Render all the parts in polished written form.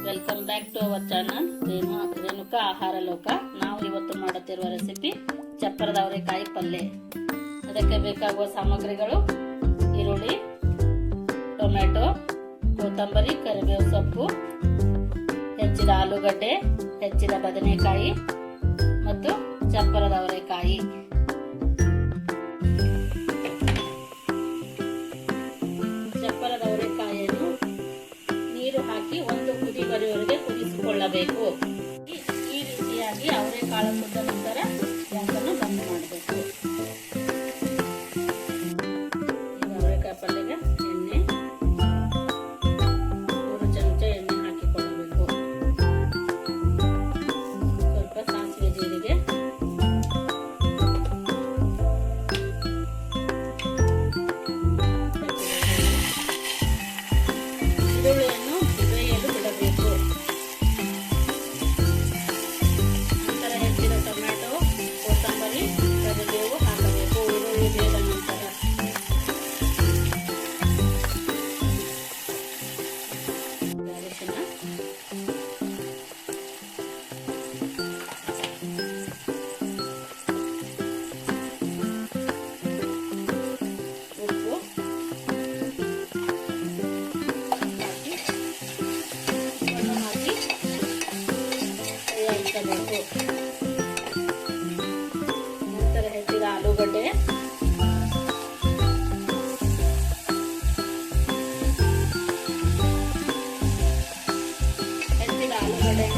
Welcome back to our channel Renuka ಆಹಾರ ಲೋಕ. ನಾವು ಇವತ್ತು ಮಾಡುತ್ತಿರುವ ರೆಸಿಪಿ ಚಪ್ಪರದ ಅವರೆಕಾಯಿ ಪಲ್ಯ. ಅದಕ್ಕೆ ಬೇಕಾಗುವ ಸಾಮಗ್ರಿಗಳು: ಈರುಳ್ಳಿ, ಟೊಮೆಟೊ, ಕೊತ್ತಂಬರಿ, ಕರಿಬೇವು ಸೊಪ್ಪು, ಹೆಚ್ಚಿದ ಆಲೂಗಡ್ಡೆ, ಹೆಚ್ಚಿದ ಬದನೆಕಾಯಿ ಮತ್ತು ಚಪ್ಪರದ ಅವರೆಕಾಯಿ. ಚಪ್ಪರದ ಅವರೆಕಾಯಿಯನ್ನು ನೀರು ಹಾಕಿ ಒಂದು ಕುದಿ ಬರುವವರೆಗೆ ಕುದಿಸಿಕೊಳ್ಳಬೇಕು. ಈ ರೀತಿಯಾಗಿ ಅವರೆಕಾಳು ಕುದ್ದ ನಂತರ ಗ್ಯಾಸನ್ನು ಬಂದ್ ಮಾಡಬೇಕು. ಅವರೆಕಾಯಿ ಪಲ್ಯಗೆ ಎಣ್ಣೆ 3 ಚಮಚ ಎಣ್ಣೆ ಹಾಕಿಕೊಳ್ಳಬೇಕು. ಸ್ವಲ್ಪ ಸಾಸಿವೆ, ಜೀರಿಗೆ, ಈರುಳ್ಳಿಯನ್ನು ಬೇಯಲು ಬಿಡಬೇಕು. ನಂತರ ಹೆಚ್ಚಿದ ಟೊಮೆಟೊ, ಕೊತ್ತಂಬರಿ, ಕರಿಬೇವು ಹಾಕಬೇಕು. ಈರುಳ್ಳಿ ಬೇದ ನಂತರ ಅರಿಶಿನ, ಉಪ್ಪು ಹಾಕಿ ಬೇಯಿಸಬೇಕು. ನಂತರ ಹೆಚ್ಚಿದ ಆಲೂಗಡ್ಡೆ,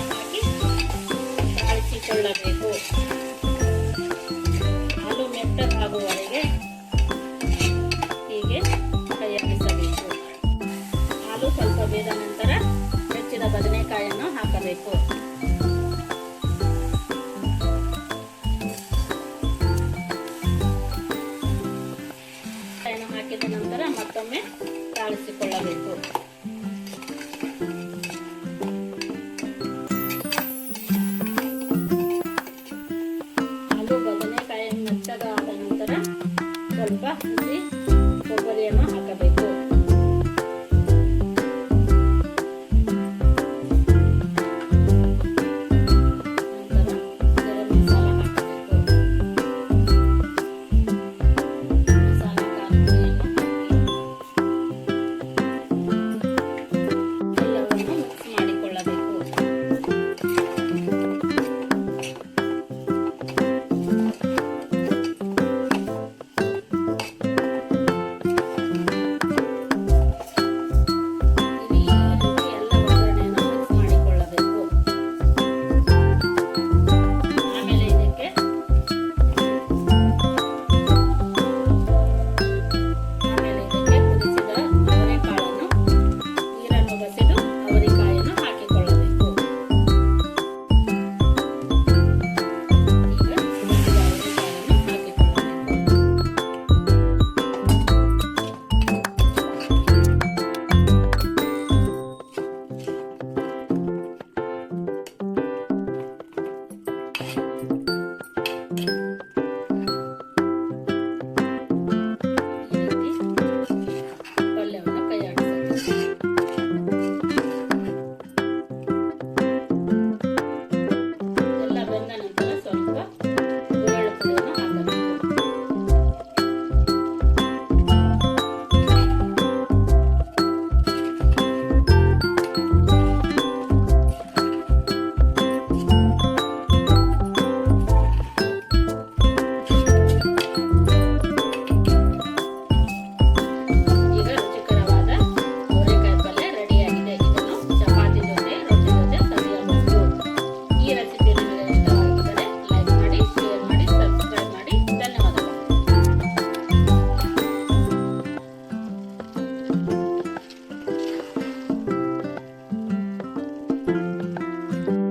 ಹಾಕಿ ಕಾಯಿಸಿಕೊಳ್ಳಬೇಕು. ಆಲೂ ಮೆತ್ತಗಾಗುವವರೆಗೆ ಹೀಗೆ ಕೈಯಾಡಿಸಬೇಕು. ಆಲೂ ಸ್ವಲ್ಪ ಬೇದ ನಂತರ ಹೆಚ್ಚಿದ ಬದನೆಕಾಯನ್ನು ಹಾಕಬೇಕು.